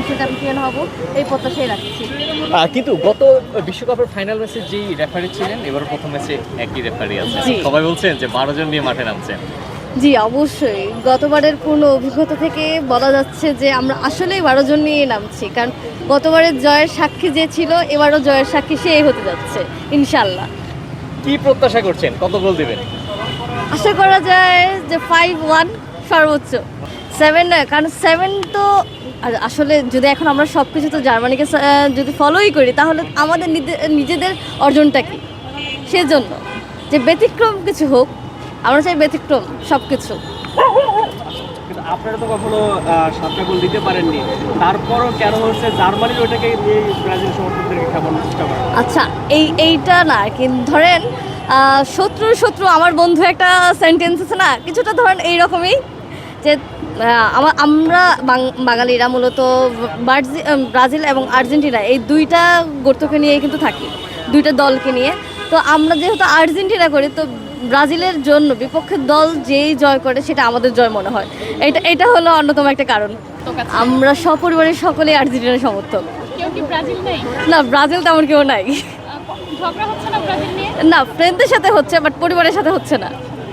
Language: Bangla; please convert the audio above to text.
অবশ্যই চ্যাম্পিয়ন হব এই প্রত্যাশাই রাখছি। কিন্তু গত বিশ্বকাপের ফাইনাল ম্যাচে যেই রেফারি ছিলেন এবার প্রথম ম্যাচে একই রেফারি আছে, জি। সবাই বলছেন যে 12 জন নিয়ে মাঠে নামছেন। জি অবশ্যই, গতবারের পূর্ণ অভিজ্ঞতা থেকে বলা যাচ্ছে যে আমরা আসলেই 12 জন নিয়ে নামছি, কারণ গতবারের জয়ের সাক্ষী যে ছিল এবারও জয়ের সাক্ষী সে হতে যাচ্ছে ইনশাল্লাহ। কি প্রত্যাশা করছেন, কত গোল দিবেন? আশা করা যায় যে 5-1 সর্বোচ্চ, 7 নয়, কারণ 7 তো আর আসলে যদি এখন আমরা সব কিছু তো জার্মানিকে যদি ফলোই করি তাহলে আমাদের নিজেদের অর্জনটা কি, সেজন্য যে ব্যতিক্রম কিছু হোক, আমরা চাই ব্যতিক্রম সব কিছু। কিন্তু আপনারা তো কখনো 7টা গোল দিতে পারেননি, তারপরও কেন হচ্ছে জার্মানির ওইটাকে নিয়ে ব্রাজিল সমর্থকদেরকে কেমন চেষ্টা করে? আচ্ছা, এইটা না আর কি, ধরেন শত্রুর শত্রু আমার বন্ধু একটা সেন্টেন্স আছে না, কিছুটা ধরেন এইরকমই যে আমরা বাঙালিরা মূলত ব্রাজিল এবং আর্জেন্টিনা এই দুইটা গোত্রকে নিয়ে কিন্তু থাকি, দুইটা দলকে নিয়ে। তো আমরা যেহেতু আর্জেন্টিনা করি, তো ব্রাজিলের জন্য বিপক্ষের দল যেই জয় করে সেটা আমাদের জয় মনে হয়, এটা হলো অন্যতম একটা কারণ। আমরা সপরিবারের সকলেই আর্জেন্টিনার সমর্থক। কেউ কি ব্রাজিল নেই? না, ব্রাজিল তেমন কেউ নাই। ঝগড়া হচ্ছে না ব্রাজিল নিয়ে? না, ফ্রেন্ডদের সাথে হচ্ছে, বাট পরিবারের সাথে হচ্ছে না।